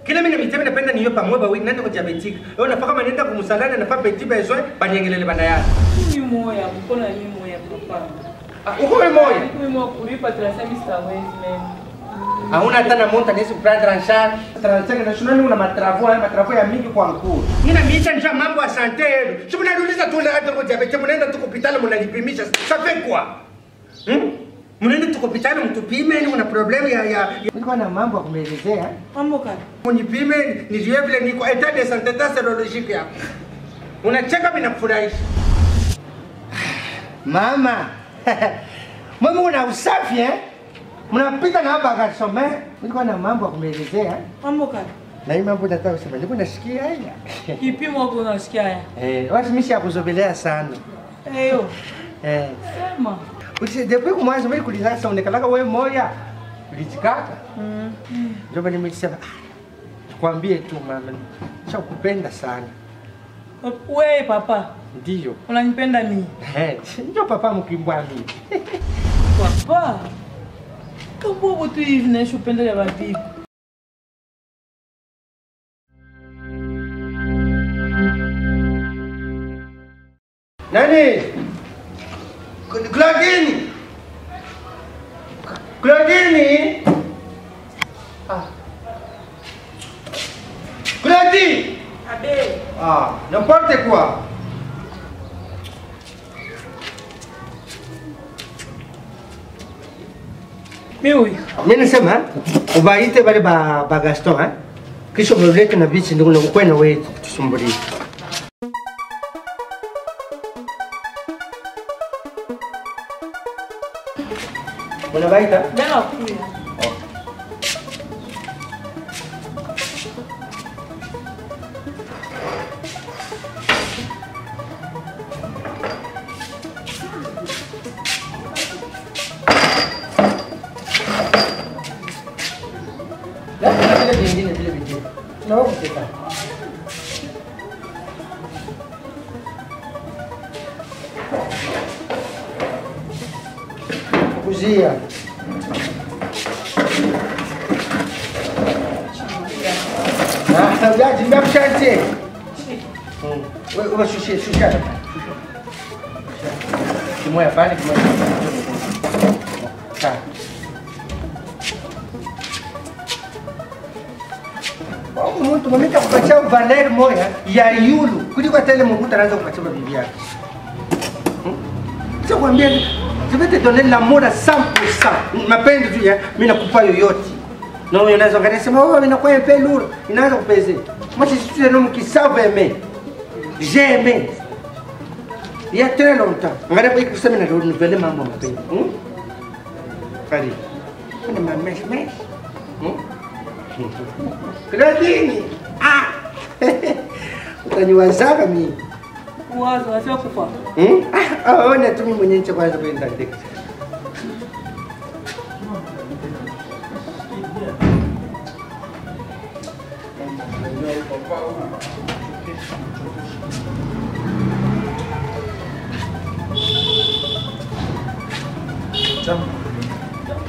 Kila mimi nimetema napenda niyo pamoja wewe nenda kwa diabetic. Wewe unafaka manenda kumsalana na pa petit besoin banyengelele bana yake. Ni moya, mbona ni moya papa? Uko moya? Ni moya kulipa 35 meme. Hauna hata na monta nisi plan tranchar. Tranchar national una matravo ya mingi kwa mkuu. Nina miita nja mambo ya sante yenu. Sio mnaduliza tu ile hata kwa diabetic mnaenda tu hospitali mnajipimisha. Ça fait quoi? Mnaenda tu hospitali mtupime ni una problem ya niko na mambo ya kumelezea. Mambo gani? Mnipime nijue vile niko état de santé serologique yako. Unacheka bila kufurahisha. Mama. Mama una usafi Mnapita na hapa kasome. Niko na mambo ya kumelezea. Mambo gani? Na hii mambo nataka kusema. Niko nasikia haya. Kipimo hapo unasikia haya? Watu mimi yakuzobelea sana. Yo. Sema. Depuis kumwanzo mimi kulizasa unekalaka wewe moya. Ulichikaka. Ndio bali nimesema kwambie tu mama. Nakupenda sana. Wewe papa. Ndio. Unanipenda mimi? Ndio papa mkimbwa mimi. Papa. Kama tu hivi na shupenda ya babiku. Nani? Claudine. Claudine. Claudine. Abe. N'importe quoi. Mimi nasema ubaite bale ba Gaston kisha mlete na bichi ndio unakwenda wewe tusumbulie. Unabaita? Bana kuya. Não, você tá. Cozinha. Já de mesmo chantier. Oi, xuxa. Que moia pane, que moia. Tá. Muito bonito kupatia Valer moya ya yulu kuliko hata ile mkuta anaanza kupatia bibi yake. Sio kwambia je vais te donner l'amour à 100%. Mapenzi tu ya mimi nakupa yoyote. Na wewe unaweza kanasema wewe inakuwa epee lourd, inaanza kupeze. Moi je suis un homme qui savent aimer. J'ai aimé. Il y a très longtemps. Ngara pa kusema na renouveler mambo mapenzi. Kari. Kuna mamesh. Claudine! Utaniwazaka mimi. Wazo wasio kufa. Ona tu mimi mwenyewe kwanza kwenda ndege.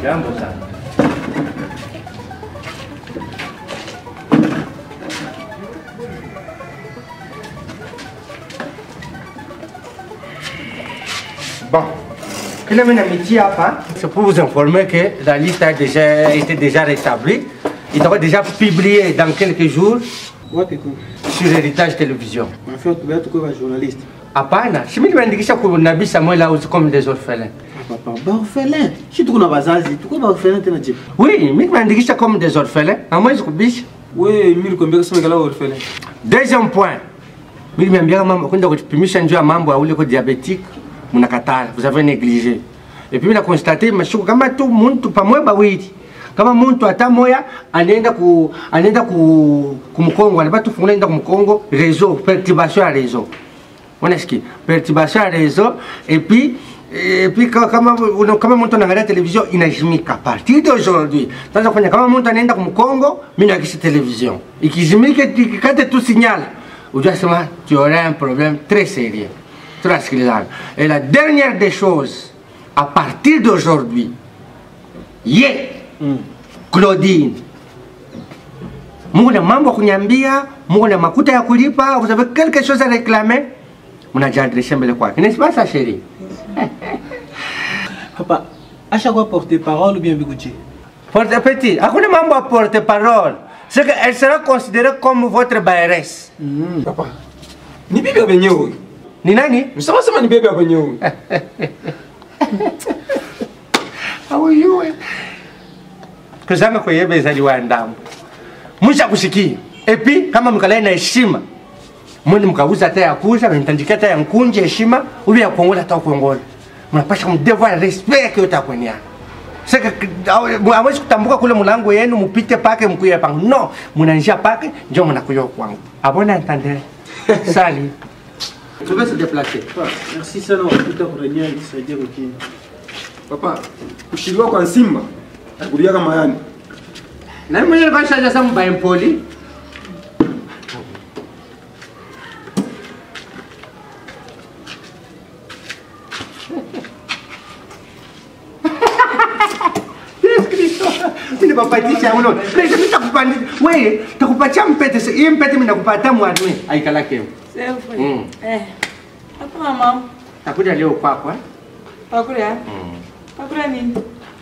Jambo sana. Bon, c'est pour vous informer que la liste a déjà été rétablie. Il sera déjà publié dans quelques jours sur Héritage Télévision. Journaliste. Hapana, si mimi nimeandikisha kwa Nabii Samuel au comme des orphelins. Papa, orphelin. Si tu connais bazazi, tu connais orphelin tena jibu. Oui, mimi nimeandikisha comme des orphelins. Amwezi kubisha. Oui, mimi nikwambia kama kala orphelin. Deuxième point. Mimi nimeambia mama kwenda kupimisha njoo ya mambo ya ule kwa diabétique. Mnakatala, vous avez négligé. Et puis, on a constaté, mashuku kama tu muntu pamoja bawili. Kama muntu hata moya anaenda kumkongo, anapata fungula enda kumkongo, réseau, perturbation à réseau. On explique, perturbation à réseau et puis kama muntu anaangalia télévision inazimika. À partir d'aujourd'hui, sasa kufanya kama muntu anaenda kumkongo, mimi nakisha télévision. Ikizimika ikikate tu signal, ujua sema tu auras un problème très sérieux. Et la dernière des choses, à partir d'aujourd'hui, Claudine, Mungu na mambo kunyambia, Mungu na makuta ya kulipa, vous avez quelque chose à réclamer, mnajiadresser mbele kwake. N'est-ce pas ça chérie? Papa, à chaque fois porte-parole ou bien Bigouchi? Petit, hakuna mambo à porte-parole. C'est qu'elle sera considérée comme votre bailleresse. Papa, ni bibi abenye huyu. Ni nani? Msema sema ni bibi abenye huyu. Awuyuwe. Kuzanga kwa yebe zaliwa ndamu. Musha kusikia. Epi kama mkalai na heshima. Mwende mkauza hata ya kuuza, mtandika hata ya nkunje heshima, ubi ya kuongola hata kuongola. Mnapasha mdevoir respect kwa utakwenia. Sasa hawezi kutambuka kule mlango yenu mpite pake mkuye pangu. No, mnaanzia pake ndio mnakuja kwangu. Abona entendre. Sali. Tu veux se déplacer? Merci sana wakuta kurejea nisaidia kukini. Papa, kushiliwa kwa Simba. Kulia kama yani. Na mimi nilikuwa nishaja samu ba empoli. Mimi nakupatia uno. Pesa mimi nakupandisha. Wewe, takupatia mpete. Hii mpete mimi nakupatia mwanaume. Aikalake. Safi. Hapa mama. Takuja leo kwako. Pakula. Pakula nini?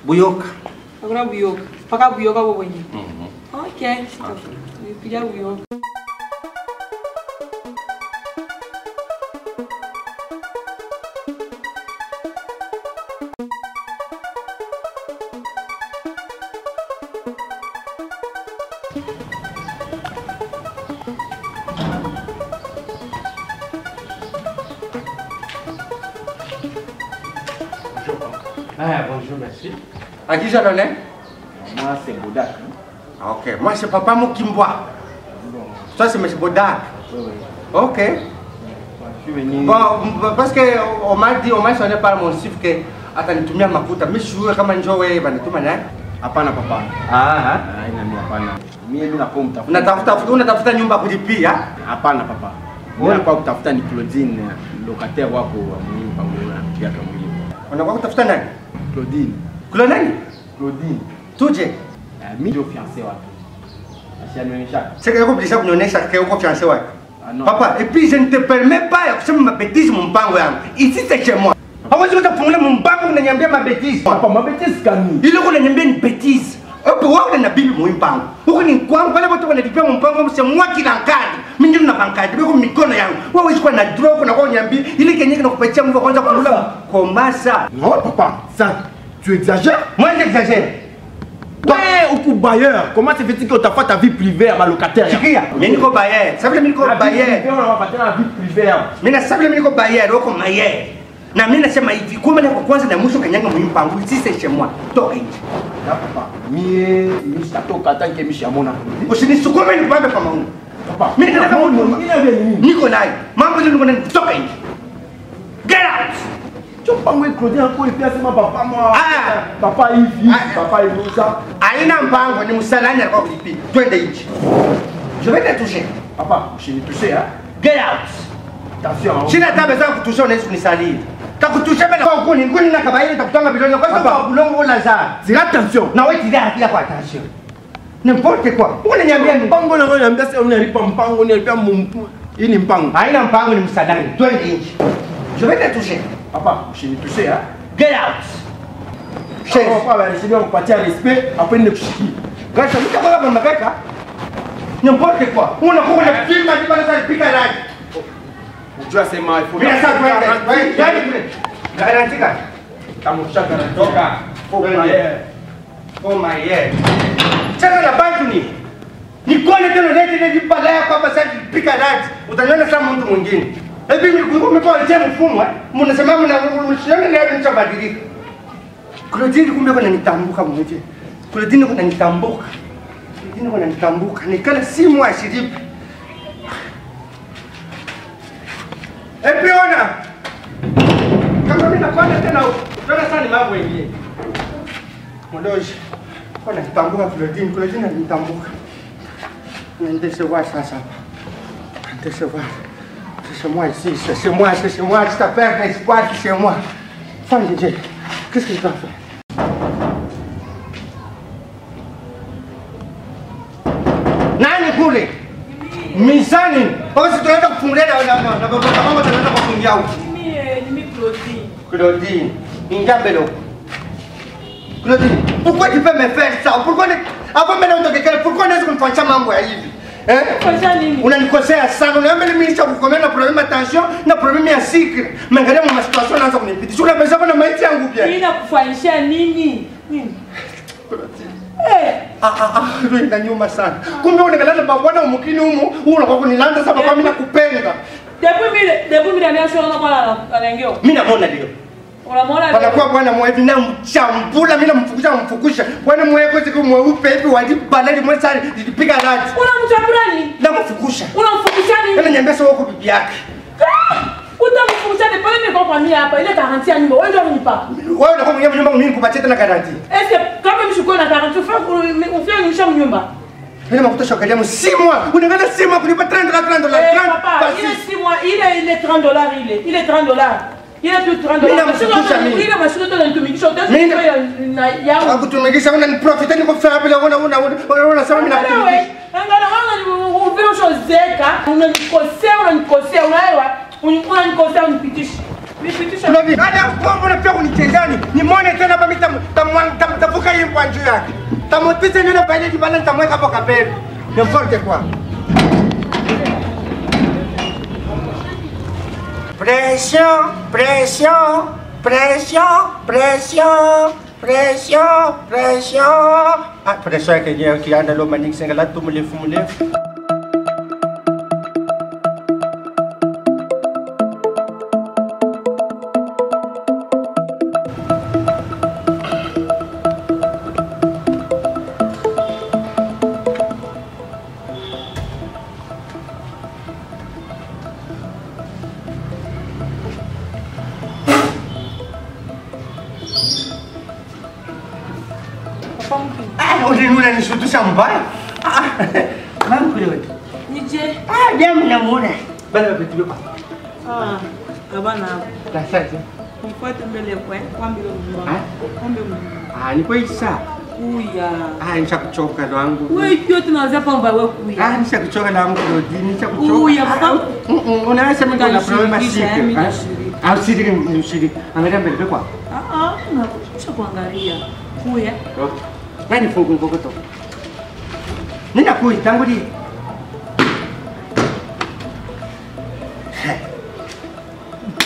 Buyoka. Pakula buyoka. Paka buyoka wewe mwenyewe. Okay. Nipiga buyoka. Ah, bonjour, merci. À qui je l'honneur? Moi c'est Bodak. Ok, moi c'est Papa Mokimboa. Toi c'est M. Bodak. Ok. Je suis venu. Bon, parce qu'on m'a sonné par mon chiffre que atanitumia makuta. Mimi shuwe kama njoo wewe banituma naye. Hapana papa. Ina mimi hapana. Mimi napo mtafuta. Unatafuta nyumba kulipia? Hapana papa. Mimi napo kutafuta ni Claudine, locataire wako wa mnyumba ule pia kama hiyo. Unakuwa kutafuta nani? Claudine. Kula nani? Claudine. Tuje. Mimi ndio fiancé wake. Asianionyesha. C'est que obligé kunyonyesha que uko fiancé wake. Non. Papa, et puis je ne te permets pas ya kusema mabetizi mpango yangu. Ici c'est chez moi. Hawezi kutafungula mpango unaniambia mabetizi. Papa, mabetizi gani? Ile unaniambia ni betizi. Hapo wewe na bibi mpango. Huko ni kwangu pale watu wanalipia mpango c'est moi qui l'encadre. Mimi ndio nabankadi biko mikono yangu. Wewe usiku na drop na kwa nyambi ile kenye kinakupatia nguvu kwanza kulula komasa. Non papa, ça tu exagères. Moi j'exagère. Ouais, ou pour bailleur, comment se fait-il que tu as fait ta vie privée à ma locataire? Sikia, mimi niko bayer. Sababu mimi niko bayer. On va partir la vie privée. Mimi sababu mimi niko bayer, uko mayer. Na mimi nasema hivi, kwa maana kwa kwanza na mwisho kanyanga mpango, si c'est chez moi. Toka nje. Là papa, mie nitatoka tanke mishamona. Usinisukume nipambe kama huko. Papa, mimi nataka mimi niko naye. Mambo ndio niko toka nje. Get out. Tu pas moi Claudine encore et puis c'est ma papa moi. Papa hivi, papa hivi ça. Aina mpango ni msalani alikuwa kulipi. Twende nje. Je vais te toucher. Papa, je vais toucher hein. Get out. Attention. Sina hata besoin kutusha unaweza kunisalia. Takutusha mbele kwa kuni, nguni na kabaili takutanga bilioni kwa sababu bulongo lazara. Dis attention. Na wewe tilia akila kwa attention. N'importe quoi. Unaniambia nini? Mpango na wewe niambia sasa unalipa mpango, unalipa mpango. Hii ni mpango. Haina mpango ni msalani. Twende nje. Je vais te toucher. Papa, je vais toucher hein. Get out. Chef, papa va essayer de kupatia respect après ne kushiki. Gasha mtakola mama beka. N'importe quoi. Unakuwa na filma kibana sana pika rangi. Unajua sema il faut. Bila sasa twende. Garantika. Tamusha garantoka. Oh my yeah. Chana la bantu ni. Nikone tena lete ni pala kwa basa pika rangi. Utaniona kama mtu mwingine. Hivi mmekuwa je mfumo eh? Mnasema mnashona leo nitabadilika. Claudine kumbe kuna nitambuka mmoja. Claudine kuna nitambuka. Claudine kuna nitambuka. Nikala si moi shiripi. Epi ona. Kama mimi nakwenda tena tena sana ni mambo mengine. Mdoji. Kuna nitambuka Claudine, Claudine nitambuka. Niendeshe wa sasa. Niendeshe wa. C'est moi ici, c'est moi, je t'appelle l'espoir, c'est moi. Femme de Dieu, qu'est-ce que je dois faire? Nani? kule. Mizani. Basi tunaenda kufungulia na mama tunaenda kufungia huko. Mimi Claudine. Claudine, ingambelo. Claudine, pourquoi tu peux me faire ça? Pourquoi avant maintenant de pourquoi n'est-ce qu'on fait mambo ya hivi? Unanikosea sana. Unaomba mimi nitakukomea na problem attention na problem ya sikre. Mangalia mwa situation naanza kunipitisha. Unapesa bana maiti yangu pia. Mimi nakufanyisha nini? Ndio inaniuma sana. Kumbe unaangalia bwana umkini humu, unakuwa kunilanda sababu kwa mimi nakupenda. Depuis mimi ndio kwa anangeo. Mimi naona ndio. Unamwona panakuwa bwana mwevi na mchambula mimi namfukusha bwana mweko siku mweupe hivi walibalali mwesari nilipiga radi. Unamchambula nini? Namfukusha. Unamfukusha nini? Wewe niambia sio wako bibi yake. Utamfukusha ni pale mimi kwa mimi hapa ile garantia ya nyumba. Wewe ndio unipa. Wewe ndio kwa nyumba mimi nikupatie tena garantia. Est-ce kama mimi sikuwa na garantia ufanye nilisha nyumba. Ile mafuta shokalia msimwa. Unaangalia simwa kulipa $30 papa, ile simwa ile $30 ile $30. Il est plus 30 dollars. Il est machin de l'antumikisha. Akutumikisha unaniprofita niko faire bila una sema mimi nakutumikisha. Angala wana uvio shozeka, unanikosea unanikosea unipitisha. Nipitisha. Ndio hata kwamba unapia kunichezani. Nimuone tena hapa mimi tamtafuka yeye kwa njia yake. Tamotisa nyona pale kibala nitamweka hapo kapeni. N'importe quoi. Pression, pression, pression, pression, pression, pression. Ah, pression qui a dans l'homme c'est là tout me unanishtutisha mbaya. Mama kule wewe. Nije. Jamu namuona. Bana vitu vipi? Abana. Asante. Mfuate mbele kwa mbele mbona. Kombe mbona. Ni kwa isa. Kuya. Nishakuchoka ndo wangu. Wewe pia tunaanza pamba wewe kuya. Nishakuchoka na wangu ndo nishakuchoka. Kuya papa. Unaweza mimi na problem shiki. Au shiki ni shiki. Angalia mbele kwa. Nakusha kuangalia. Kuya. Nani fungu ngokoto? Nina kui tangu di.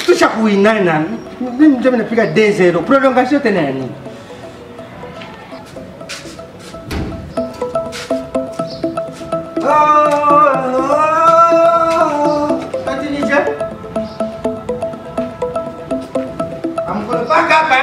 Tusha kuinana. Mimi ndio napiga 2-0. Prolongation tena nini? Patinija. Amkono paka hapa.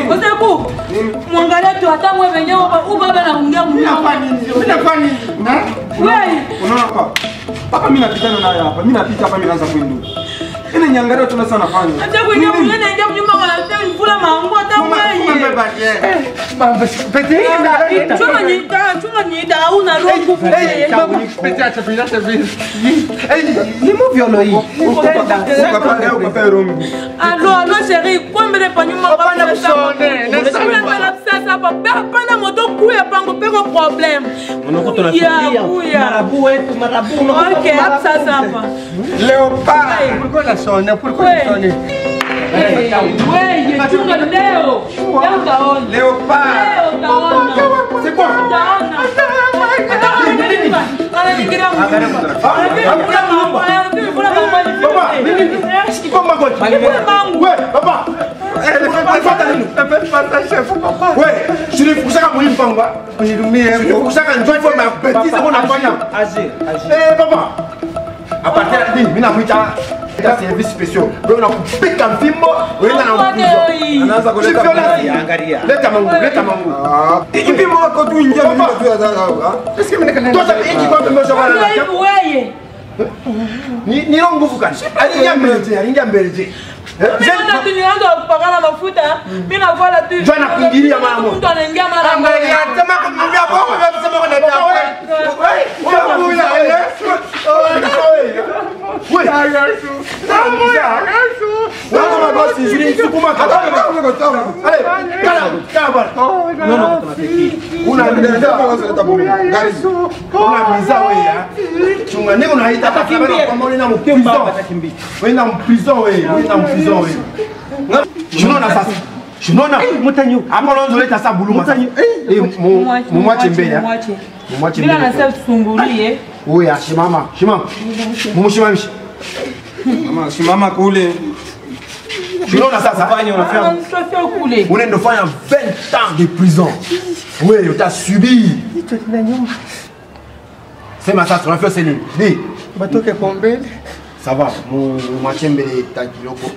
Oseku, mwangalia tu hata mwe wenyewe ubaba na ongea mimi. Ninafanya nini? Wewe, unaona kwa? Paka mimi napitana naye hapa. Mimi napita hapa mimi naanza kuindu. Ile nyangalia tuna sana fanya. Acha kuingia mwenyewe naingia mnyumba wala tena mvula maungo hata wewe. Mama petit. Chuma nyita hauna roho kufanya. Mama petit acha bila service. Ni muvyo hii. Allo chérie, combien pa nyuma hapana kusone. Sasa hapa hapana moto kuya pango peko problem. Unakuta tunafikia marabu wetu marabu. Okay, hapa sasa hapa. Leopard. Pourquoi la sonne? Pourquoi la sonne? chunga leo. Leo utaona. Léopard. Leo utaona. C'est quoi? Utaona. Papa, ouais, je l'ai poussé à mourir pamba. Je l'ai poussé à une fois ma bêtise mon enfant. Agir. Eh papa. À partir de là, mina muita ta service spécial. On a coupé un film, on est dans la prison. Anaanza kuleta violence. Angalia. Leta mangu. Et puis moi quand tu ingia mimi tu est-ce que mimi toi ça hiki kwa mbele za wala. Ni rongo nguvu kani. Alingia mbele. Mimi tunaanza kupakana mafuta. Mimi na voila tu. Jana kuingilia mara moja. Mtu anaingia mara moja. Angalia sema kumwambia bongo wewe sema kuna ndio. Shunona mutanyo akolonzo leta sabulu mutanyo mumwache mbele mumwache bila na sasa tusumbulie oya shimama mumushimamisha Mama, simama kule. Shunona sasa unafanya kule unaenda fanya 20 ans de prison. Oui, tu as subi. Sema sasa tunafanya sini. Di batoke kombele. Ça va, mumwache mbele takiloko.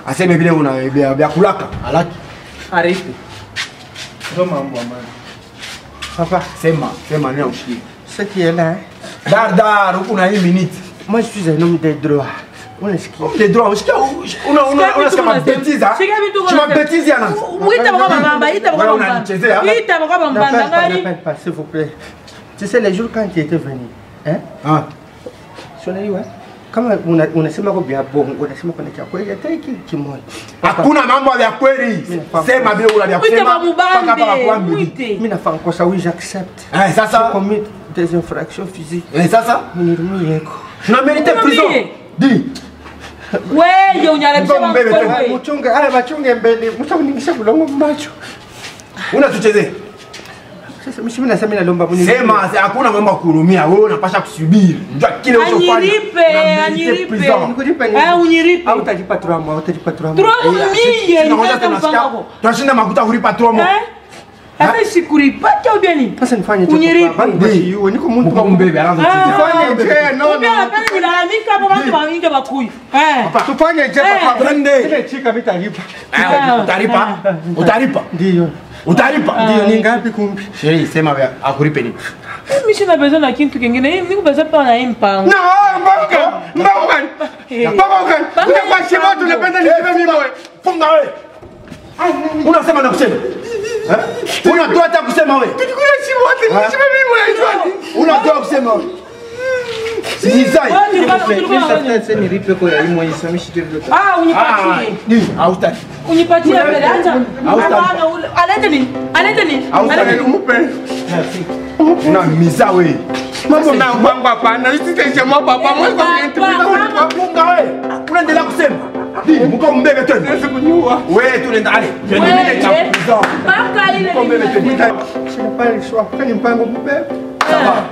Aseme vile una bia kulaka alaki Arifu. Ndio mambo amani. papa sema nini ushiki Ce qui est là, dar huko na hii minute moi je suis un homme de droit. Unasikia? tes droits usikia una kama bêtise hein tu m'as bêtise yana Wita baba mamba unanichezea Wita baba mbanda ngari N'appelle pas, s'il vous plaît. Tu sais les jours quand tu étais venu, hein? ah Sonali ouais. Kama unasema kwa bia bongo, unasema kwa cha kweli hata hiki kimoja. hakuna mambo ya kweli sema vile una vya kusema mpaka Wite Mimi nafanya kosa, oui j'accepte. sasa Commis des infractions physiques. sasa Nirumie yako. tuna mérité prison di wewe unyarabisha Wewe mchunge, haya machunge mbele. Mtakuningisha kulongo macho. unatuchezea Sasa mimi nasema nalomba Mungu. sema hakuna mambo ya kuhurumia wewe unapasha kusubiri unajua kile unachofanya Anyiripe Nikulipe nini? unyiripe Au utajipa 3 mois, utajipa 3 mois. tunashinda makuta kulipa 3 mois hata sikuripata au bien Sasa nifanye Unyiripe. niko mtu mko mbebe anaanza Tufanye je? No. hapana nilalamika hapo watu wainge bakui Tufanye je papa? Twende. Ile chika mitalipa. utalipa Ndio. utalipa Ndio ni ngapi kumbi? sheri sema akulipe nini mimi sina besoin na kitu kingine niko besoin pa na impango No, mbanga. Kwa shimo tunapenda niseme mimi wewe. funga wewe unasema na kusema unatoa hata kusema wewe Kuna shimo niseme mimi wewe. unatoa kusema wewe sinizai nilipe kwa hii mwenye samishi tu. unipatie ni hautaki unipatie mbele acha alete nini Umupe. una miza wewe Mambo na mbanga hapana. Sitaisema papa mwe kwa funga wewe unaendelea kusema di mko mbebe tena kunyua. wewe tunaenda ale tuendelee na prison baka ile mko mbebe tena Sina pale shwa. Kani mpango mbebe. Sawa,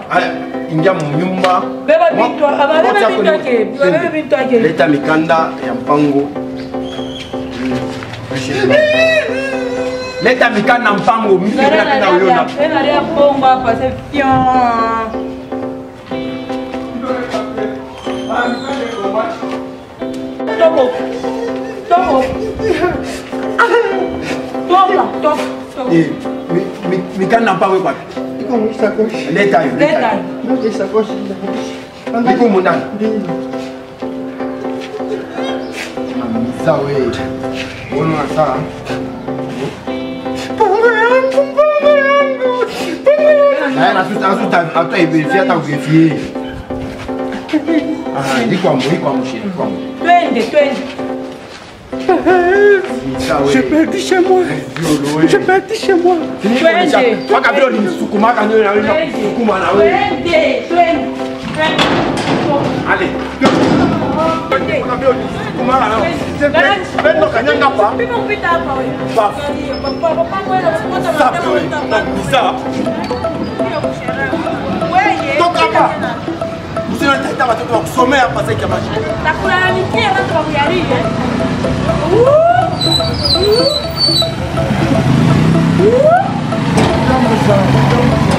ingia mnyumba. beba bintu ababebe bintu yake Leta mikanda ya mpango. Leta mikanda mpango mimi napenda uiona. tena leo bongo hapa c'est bien Toka. Mikanda mpango kwa. Iko msakoshi. Leta hiyo. Leta. Ndio sakoshi. Niko mundani. Sawa wewe. Mbona sawa? Na hata hivi hata ukifie. Iko amu shiri kwa. Twende. Je perds chez moi. Je perds chez moi. Twende. Paka vile ulimsukumaka ndio na wewe kusukuma na wewe. Twende. Allez. Sommer.